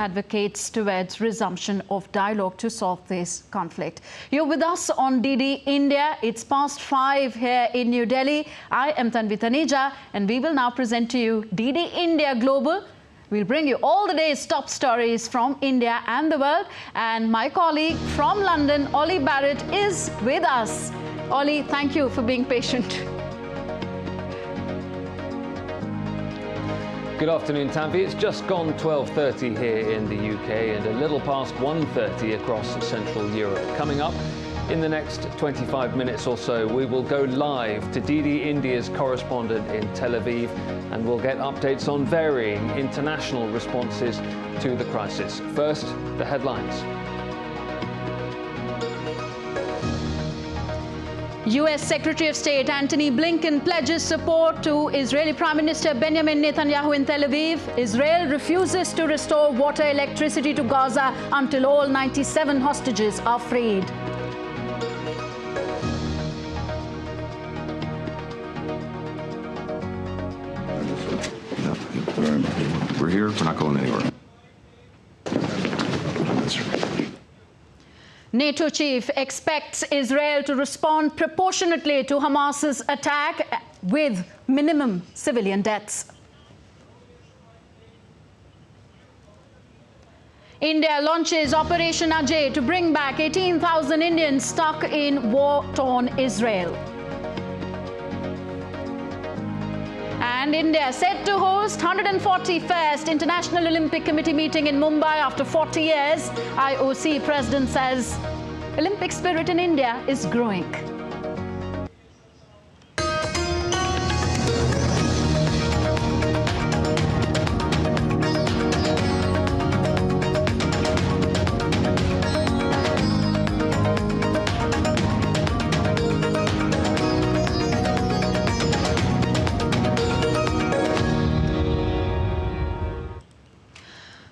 advocates towards resumption of dialogue to solve this conflict. You're with us on DD India. It's past 5 here in New Delhi. I am Tanvi, and we will now present to you DD India Global. We'll bring you all the day's top stories from India and the world. And my colleague from London, Ollie Barrett, is with us. Ollie, thank you for being patient. Good afternoon, Tanvi. It's just gone 12:30 here in the UK and a little past 1:30 across Central Europe. Coming up in the next 25 minutes or so, we will go live to DD India's correspondent in Tel Aviv, and we'll get updates on varying international responses to the crisis. First, the headlines. US Secretary of State Antony Blinken pledges support to Israeli Prime Minister Benjamin Netanyahu in Tel Aviv. Israel refuses to restore water, electricity to Gaza until all 97 hostages are freed. We're here. We're not going anywhere. NATO chief expects Israel to respond proportionately to Hamas's attack with minimum civilian deaths. India launches Operation Ajay to bring back 18,000 Indians stuck in war-torn Israel. And India set to host 141st International Olympic Committee meeting in Mumbai after 40 years. IOC president says Olympic spirit in India is growing.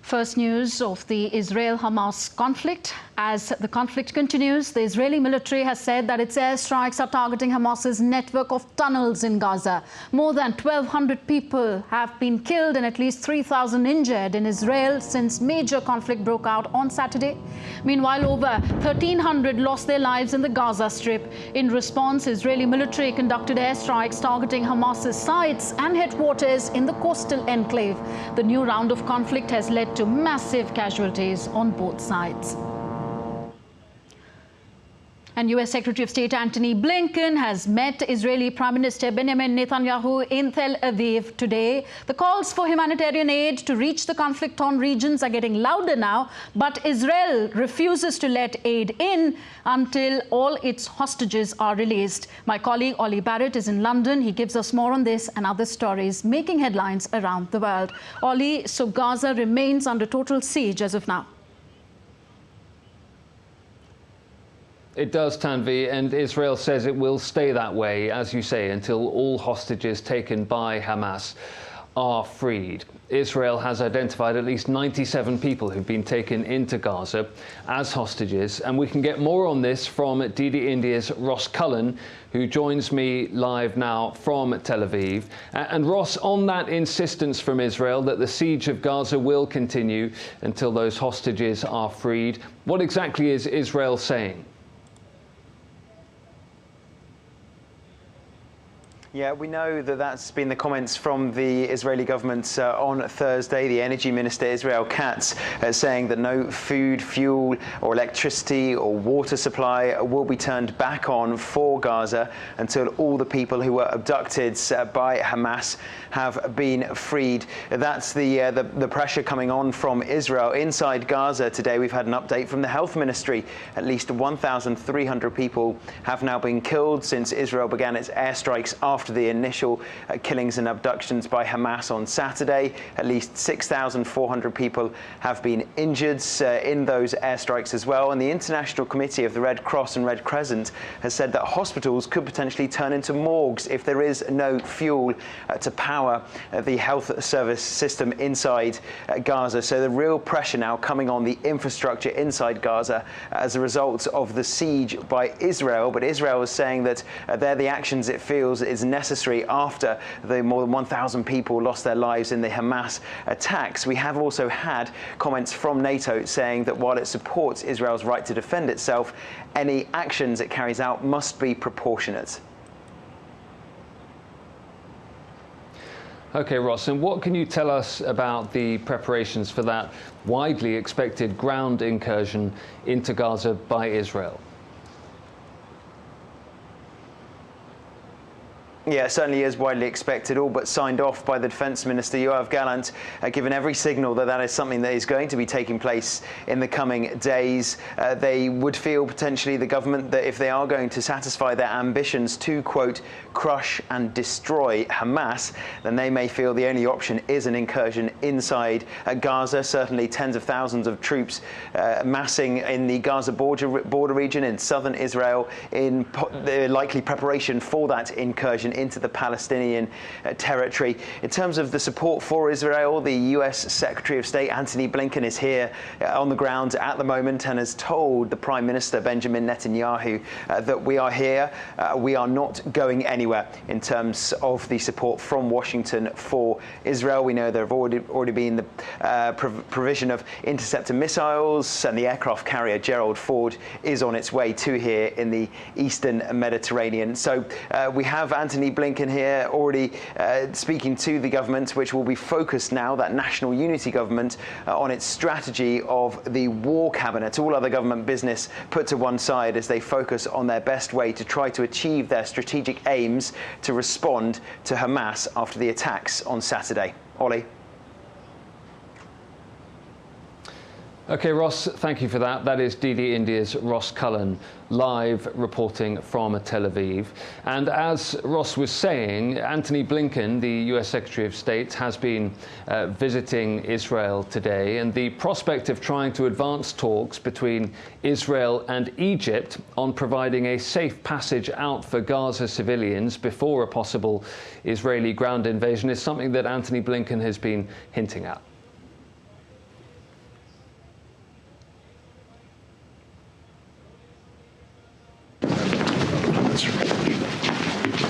First news of the Israel-Hamas conflict. As the conflict continues, the Israeli military has said that its airstrikes are targeting Hamas's network of tunnels in Gaza. More than 1,200 people have been killed and at least 3,000 injured in Israel since major conflict broke out on Saturday. Meanwhile, over 1,300 lost their lives in the Gaza Strip. In response, Israeli military conducted airstrikes targeting Hamas's sites and headquarters in the coastal enclave. The new round of conflict has led to massive casualties on both sides. And US Secretary of State Antony Blinken has met Israeli Prime Minister Benjamin Netanyahu in Tel Aviv today. The calls for humanitarian aid to reach the conflict-torn regions are getting louder now, but Israel refuses to let aid in until all its hostages are released. My colleague Ollie Barrett is in London. He gives us more on this and other stories making headlines around the world. Ollie, so Gaza remains under total siege as of now. It does, Tanvi, and Israel says it will stay that way, as you say, until all hostages taken by Hamas are freed. Israel has identified at least 97 people who've been taken into Gaza as hostages, and we can get more on this from DD India's Ross Cullen, who joins me live now from Tel Aviv. And Ross, on that insistence from Israel that the siege of Gaza will continue until those hostages are freed, what exactly is Israel saying? Yeah, we know that that's been the comments from the Israeli government on Thursday. The Energy Minister, Israel Katz, saying that no food, fuel or electricity or water supply will be turned back on for Gaza until all the people who were abducted by Hamas have been freed. That's the pressure coming on from Israel. Inside Gaza today, we've had an update from the Health Ministry. At least 1,300 people have now been killed since Israel began its airstrikes after the initial killings and abductions by Hamas on Saturday. At least 6,400 people have been injured in those airstrikes as well. And the International Committee of the Red Cross and Red Crescent has said that hospitals could potentially turn into morgues if there is no fuel to power the health service system inside Gaza. So the real pressure now coming on the infrastructure inside Gaza as a result of the siege by Israel. But Israel is saying that they're the actions it feels is necessary after the more than 1,000 people lost their lives in the Hamas attacks. We have also had comments from NATO saying that while it supports Israel's right to defend itself, any actions it carries out must be proportionate. OK, Ross, and what can you tell us about the preparations for that widely expected ground incursion into Gaza by Israel? Yeah, it certainly is widely expected, all but signed off by the Defence Minister, Yoav Gallant, given every signal that that is something that is going to be taking place in the coming days. They would feel, potentially, the government, that if they are going to satisfy their ambitions to, quote, crush and destroy Hamas, then they may feel the only option is an incursion inside Gaza. Certainly tens of thousands of troops massing in the Gaza border region in southern Israel in the likely preparation for that incursion into the Palestinian territory. In terms of the support for Israel, the US Secretary of State Antony Blinken is here on the ground at the moment and has told the Prime Minister Benjamin Netanyahu that we are here, we are not going anywhere in terms of the support from Washington for Israel. We know there have already been the provision of interceptor missiles, and the aircraft carrier Gerald Ford is on its way to here in the eastern Mediterranean. So we have Antony Blinken here already speaking to the government, which will be focused now, that national unity government, on its strategy of the war cabinet. All other government business put to one side as they focus on their best way to try to achieve their strategic aims to respond to Hamas after the attacks on Saturday. Ollie. OK, Ross, thank you for that. That is DD India's Ross Cullen, live reporting from Tel Aviv. And as Ross was saying, Antony Blinken, the US Secretary of State, has been visiting Israel today. And the prospect of trying to advance talks between Israel and Egypt on providing a safe passage out for Gaza civilians before a possible Israeli ground invasion is something that Antony Blinken has been hinting at.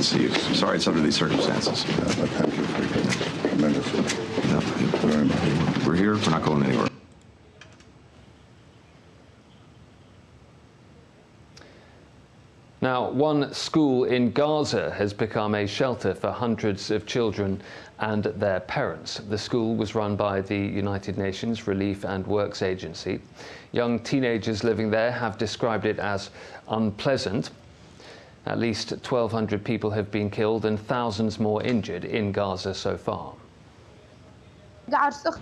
See you. Sorry it's under these circumstances. But thank you for your tremendous support. Very much. We're here. We're not going anywhere. Now, one school in Gaza has become a shelter for hundreds of children and their parents. The school was run by the United Nations Relief and Works Agency. Young teenagers living there have described it as unpleasant. At least 1,200 people have been killed and thousands more injured in Gaza so far.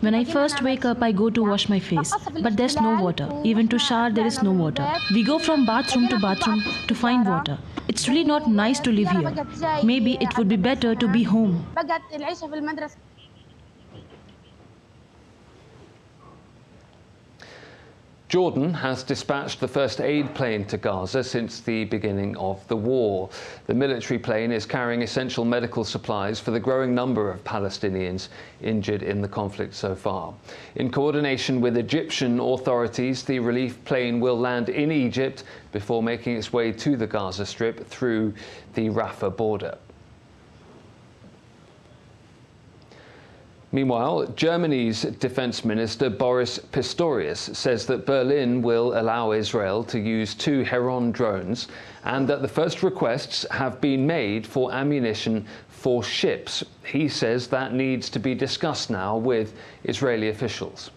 When I first wake up, I go to wash my face, but there's no water. Even to shower, there is no water. We go from bathroom to bathroom to find water. It's really not nice to live here. Maybe it would be better to be home. Jordan has dispatched the first aid plane to Gaza since the beginning of the war. The military plane is carrying essential medical supplies for the growing number of Palestinians injured in the conflict so far. In coordination with Egyptian authorities, the relief plane will land in Egypt before making its way to the Gaza Strip through the Rafah border. Meanwhile, Germany's Defence Minister Boris Pistorius says that Berlin will allow Israel to use 2 Heron drones and that the first requests have been made for ammunition for ships. He says that needs to be discussed now with Israeli officials.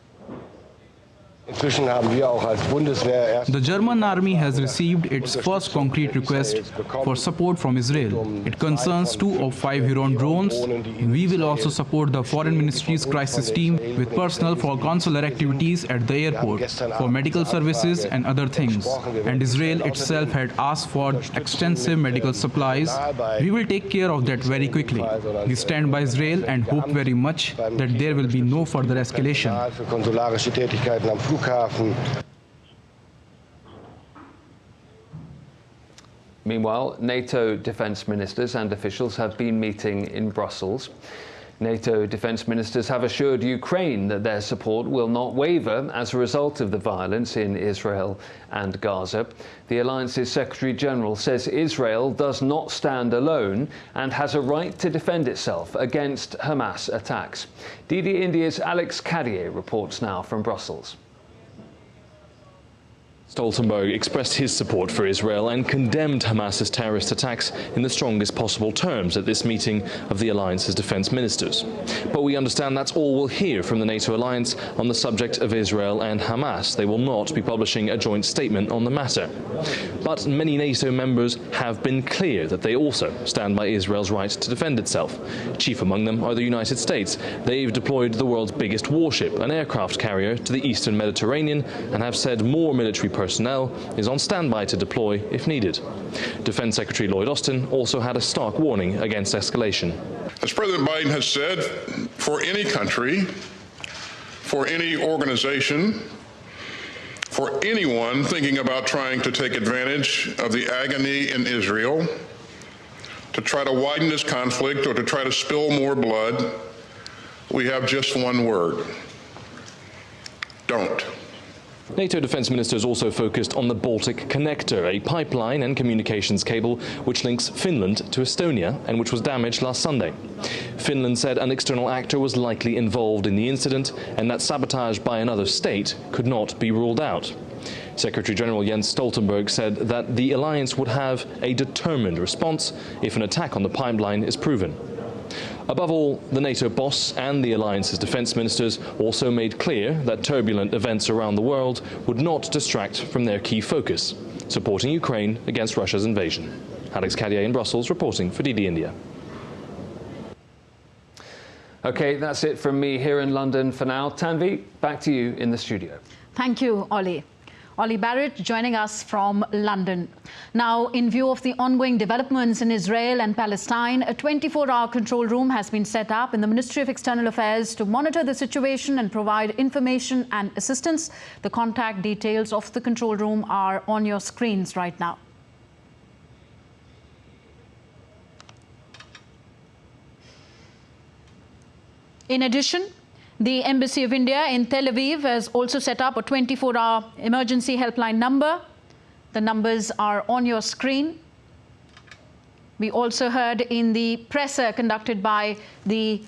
The German army has received its first concrete request for support from Israel. It concerns 2 of 5 Heron drones. We will also support the Foreign Ministry's crisis team with personnel for consular activities at the airport, for medical services and other things. And Israel itself had asked for extensive medical supplies. We will take care of that very quickly. We stand by Israel and hope very much that there will be no further escalation. Meanwhile, NATO defence ministers and officials have been meeting in Brussels. NATO defence ministers have assured Ukraine that their support will not waver as a result of the violence in Israel and Gaza. The alliance's Secretary-General says Israel does not stand alone and has a right to defend itself against Hamas attacks. DD India's Alex Cadier reports now from Brussels. Stoltenberg expressed his support for Israel and condemned Hamas's terrorist attacks in the strongest possible terms at this meeting of the alliance's defence ministers. But we understand that's all we'll hear from the NATO alliance on the subject of Israel and Hamas. They will not be publishing a joint statement on the matter. But many NATO members have been clear that they also stand by Israel's right to defend itself. Chief among them are the United States. They've deployed the world's biggest warship, an aircraft carrier, to the eastern Mediterranean and have said more military personnel is on standby to deploy if needed. Defense Secretary Lloyd Austin also had a stark warning against escalation. As President Biden has said, for any country, for any organization, for anyone thinking about trying to take advantage of the agony in Israel, to try to widen this conflict or to try to spill more blood, we have just one word: don't. NATO defence ministers also focused on the Baltic Connector, a pipeline and communications cable which links Finland to Estonia and which was damaged last Sunday. Finland said an external actor was likely involved in the incident and that sabotage by another state could not be ruled out. Secretary-General Jens Stoltenberg said that the alliance would have a determined response if an attack on the pipeline is proven. Above all, the NATO boss and the alliance's defence ministers also made clear that turbulent events around the world would not distract from their key focus, supporting Ukraine against Russia's invasion. Alex Cadier in Brussels reporting for DD India. OK, that's it from me here in London for now. Tanvi, back to you in the studio. Thank you, Ollie. Ollie Barrett joining us from London. Now, in view of the ongoing developments in Israel and Palestine, a 24-hour control room has been set up in the Ministry of External Affairs to monitor the situation and provide information and assistance. The contact details of the control room are on your screens right now. In addition, the Embassy of India in Tel Aviv has also set up a 24-hour emergency helpline number. The numbers are on your screen. We also heard in the presser conducted by the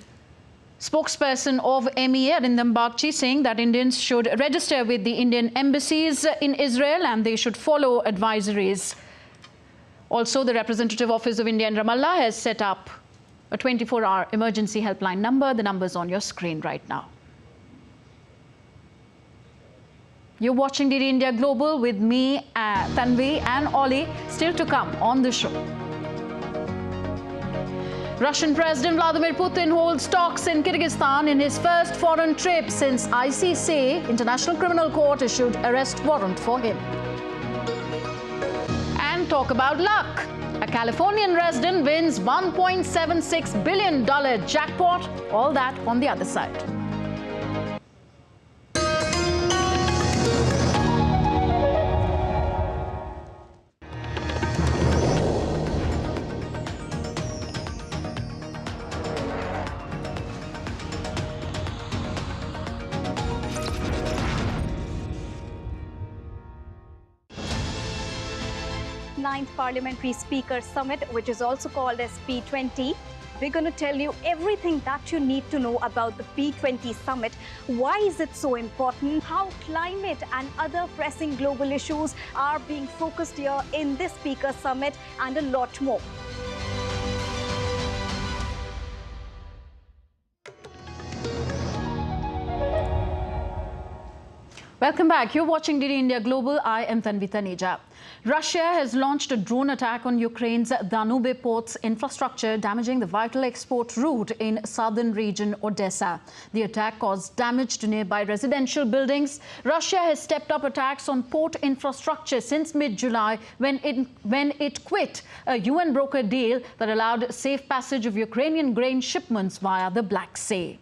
spokesperson of MEA, Arindam Bagchi, saying that Indians should register with the Indian embassies in Israel and they should follow advisories. Also, the representative office of India in Ramallah has set up a 24-hour emergency helpline number. The number is on your screen right now. You're watching DD India Global with me, Tanvi and Ollie. Still to come on the show. Russian President Vladimir Putin holds talks in Kyrgyzstan in his first foreign trip since ICC, International Criminal Court, issued arrest warrant for him. And talk about luck. A Californian resident wins $1.76 billion jackpot. All that on the other side. Ninth Parliamentary Speaker Summit, which is also called as P20. We're going to tell you everything that you need to know about the P20 Summit. Why is it so important? How climate and other pressing global issues are being focused here in this Speaker Summit, and a lot more. Welcome back. You're watching DD India Global. I am Tanvi Taneja. Russia has launched a drone attack on Ukraine's Danube port's infrastructure, damaging the vital export route in southern region Odessa. The attack caused damage to nearby residential buildings. Russia has stepped up attacks on port infrastructure since mid-July when it quit a UN brokered deal that allowed safe passage of Ukrainian grain shipments via the Black Sea.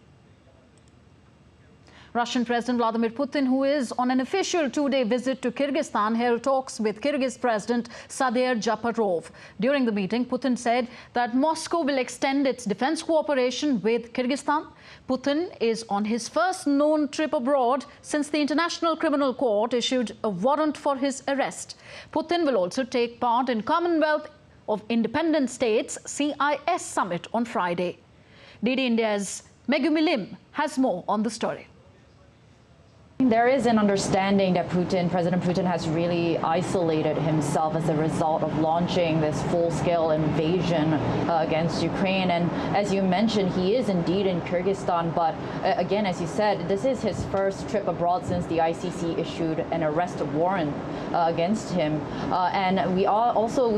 Russian President Vladimir Putin, who is on an official two-day visit to Kyrgyzstan, held talks with Kyrgyz President Sadir Japarov. During the meeting, Putin said that Moscow will extend its defense cooperation with Kyrgyzstan. Putin is on his first known trip abroad since the International Criminal Court issued a warrant for his arrest. Putin will also take part in Commonwealth of Independent States CIS summit on Friday. DD India's Megumi Lim has more on the story. There is an understanding that President Putin has really isolated himself as a result of launching this full-scale invasion against Ukraine. And as you mentioned, he is indeed in Kyrgyzstan. But again, as you said, this is his first trip abroad since the ICC issued an arrest warrant against him. And we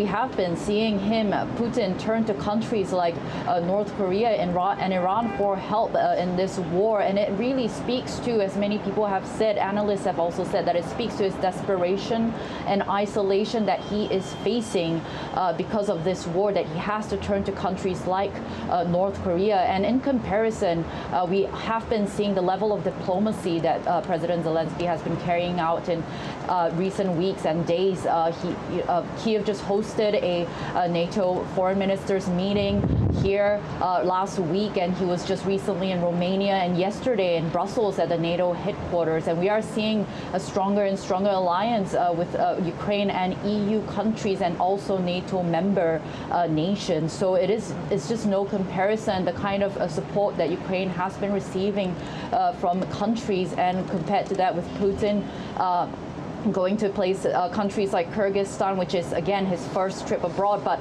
have been seeing Putin, turn to countries like North Korea and Iran for help in this war. And it really speaks to, as many people have said, analysts have also said, that it speaks to his desperation and isolation that he is facing because of this war, that he has to turn to countries like North Korea. And in comparison, we have been seeing the level of diplomacy that President Zelensky has been carrying out in recent weeks and days. Kyiv just hosted a NATO foreign ministers meeting here last week, and he was just recently in Romania and yesterday in Brussels at the NATO headquarters. And we are seeing a stronger and stronger alliance with Ukraine and EU countries and also NATO member nations. So it's just no comparison, the kind of support that Ukraine has been receiving from countries, and compared to that with Putin going to countries like Kyrgyzstan, which is again his first trip abroad. But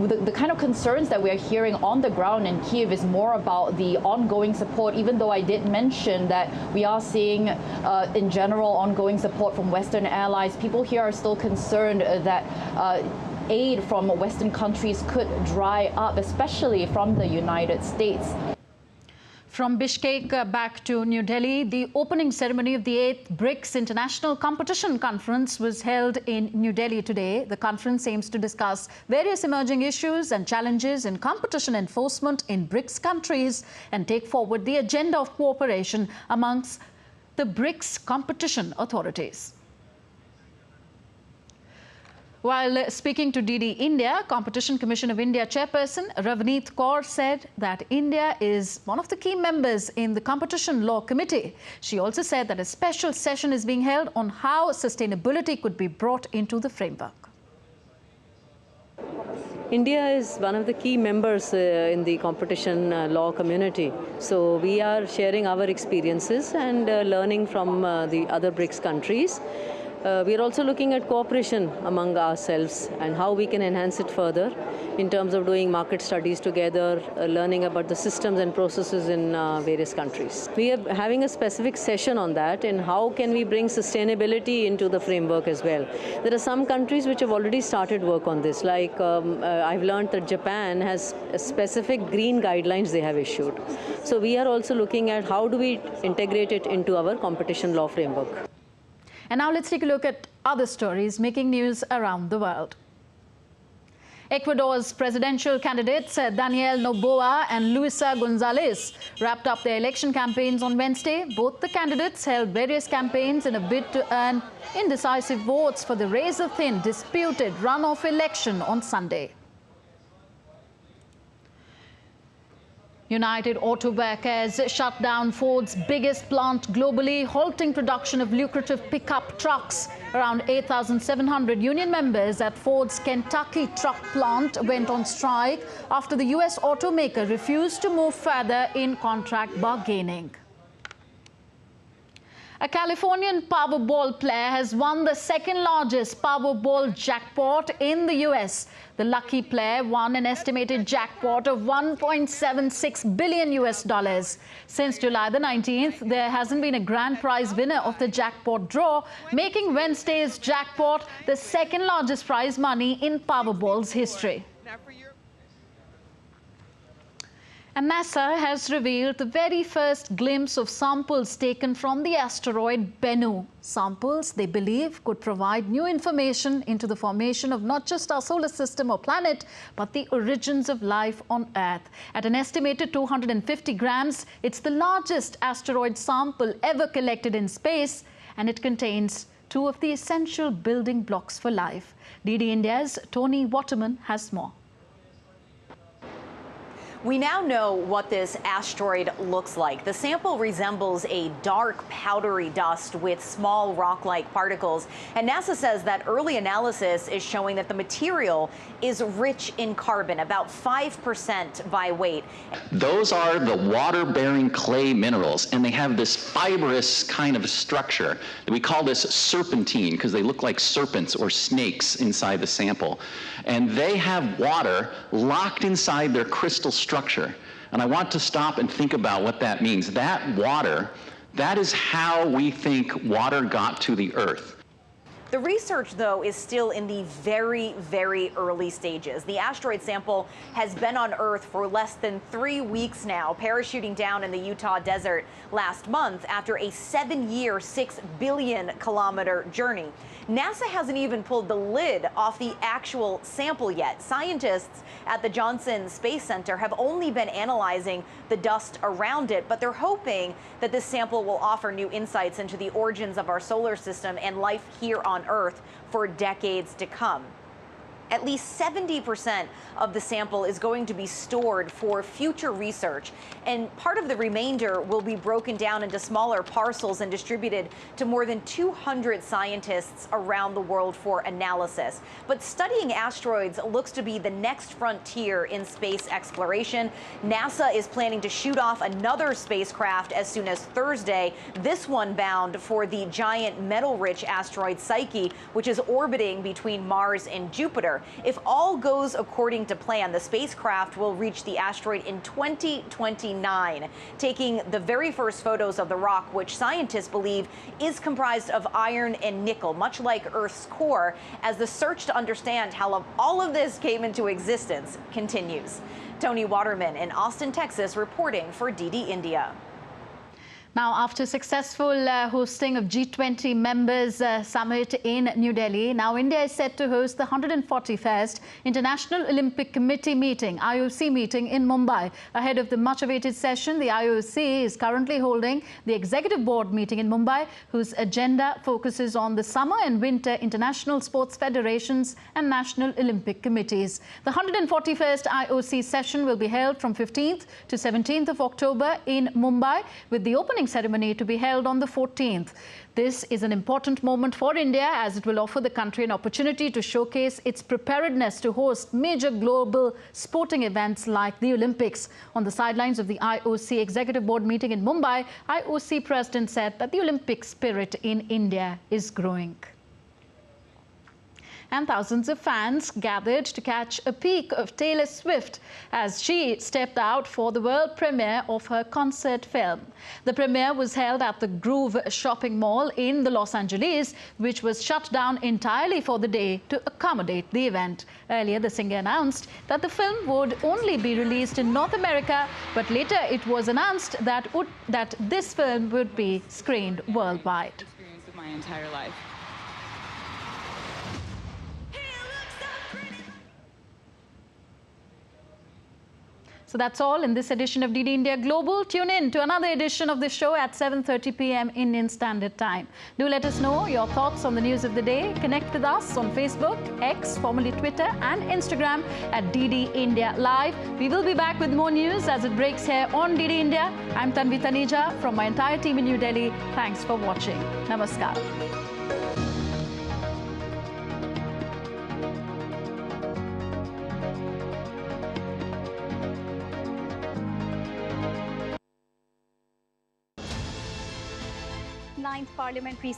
the kind of concerns that we are hearing on the ground in Kyiv is more about the ongoing support, even though I did mention that we are seeing, in general, ongoing support from Western allies. People here are still concerned that aid from Western countries could dry up, especially from the United States. From Bishkek back to New Delhi, the opening ceremony of the 8th BRICS International Competition Conference was held in New Delhi today. The conference aims to discuss various emerging issues and challenges in competition enforcement in BRICS countries and take forward the agenda of cooperation amongst the BRICS competition authorities. While speaking to DD India, Competition Commission of India Chairperson Ravneet Kaur said that India is one of the key members in the Competition Law Committee. She also said that a special session is being held on how sustainability could be brought into the framework. India is one of the key members in the competition law community. So we are sharing our experiences and learning from the other BRICS countries. We are also looking at cooperation among ourselves and how we can enhance it further in terms of doing market studies together, learning about the systems and processes in various countries. We are having a specific session on that, and how can we bring sustainability into the framework as well. There are some countries which have already started work on this, like I've learned that Japan has specific green guidelines they have issued. So we are also looking at how do we integrate it into our competition law framework. And now let's take a look at other stories making news around the world. Ecuador's presidential candidates Daniel Noboa and Luisa Gonzalez wrapped up their election campaigns on Wednesday. Both the candidates held various campaigns in a bid to earn indecisive votes for the razor-thin disputed runoff election on Sunday. United Auto Workers shut down Ford's biggest plant globally, halting production of lucrative pickup trucks. Around 8,700 union members at Ford's Kentucky truck plant went on strike after the U.S. automaker refused to move further in contract bargaining. A Californian Powerball player has won the second-largest Powerball jackpot in the U.S. The lucky player won an estimated jackpot of $1.76 billion. Since July the 19th, there hasn't been a grand prize winner of the jackpot draw, making Wednesday's jackpot the second-largest prize money in Powerball's history. And NASA has revealed the very first glimpse of samples taken from the asteroid Bennu. Samples, they believe, could provide new information into the formation of not just our solar system or planet, but the origins of life on Earth. At an estimated 250 grams, it's the largest asteroid sample ever collected in space, and it contains two of the essential building blocks for life. DD India's Tony Waterman has more. We now know what this asteroid looks like. The sample resembles a dark, powdery dust with small rock-like particles. And NASA says that early analysis is showing that the material is rich in carbon, about 5% by weight. Those are the water-bearing clay minerals, and they have this fibrous kind of structure. We call this serpentine because they look like serpents or snakes inside the sample. And they have water locked inside their crystal structure. And I want to stop and think about what that means. That water, that is how we think water got to the Earth. The research, though, is still in the very, very early stages. The asteroid sample has been on Earth for less than 3 weeks now, parachuting down in the Utah desert last month after a 7-year, 6 billion kilometer journey. NASA hasn't even pulled the lid off the actual sample yet. Scientists at the Johnson Space Center have only been analyzing the dust around it, but they're hoping that this sample will offer new insights into the origins of our solar system and life here on Earth for decades to come. At least 70% of the sample is going to be stored for future research, and part of the remainder will be broken down into smaller parcels and distributed to more than 200 scientists around the world for analysis. But studying asteroids looks to be the next frontier in space exploration. NASA is planning to shoot off another spacecraft as soon as Thursday, this one bound for the giant metal-rich asteroid Psyche, which is orbiting between Mars and Jupiter. If all goes according to plan, the spacecraft will reach the asteroid in 2029, taking the very first photos of the rock, which scientists believe is comprised of iron and nickel, much like Earth's core, as the search to understand how all of this came into existence continues. Tony Waterman in Austin, Texas, reporting for DD India. Now, after successful hosting of G20 members summit in New Delhi, now India is set to host the 141st International Olympic Committee meeting, IOC meeting in Mumbai. Ahead of the much-awaited session, the IOC is currently holding the Executive Board meeting in Mumbai, whose agenda focuses on the summer and winter international sports federations and national Olympic committees. The 141st IOC session will be held from 15th to 17th of October in Mumbai, with the opening ceremony to be held on the 14th. This is an important moment for India, as it will offer the country an opportunity to showcase its preparedness to host major global sporting events like the Olympics. On the sidelines of the IOC Executive Board meeting in Mumbai, IOC President said that the Olympic spirit in India is growing. And thousands of fans gathered to catch a peek of Taylor Swift as she stepped out for the world premiere of her concert film. The premiere was held at the Grove shopping mall in Los Angeles, which was shut down entirely for the day to accommodate the event. Earlier, the singer announced that the film would only be released in North America, but later it was announced that this film would be screened worldwide. Experience of my entire life. So that's all in this edition of DD India Global. Tune in to another edition of the show at 7:30 p.m. Indian Standard Time. Do let us know your thoughts on the news of the day. Connect with us on Facebook, X, formerly Twitter, and Instagram at DD India Live. We will be back with more news as it breaks here on DD India. I'm Tanvi Taneja from my entire team in New Delhi. Thanks for watching. Namaskar. Ninth Parliamentary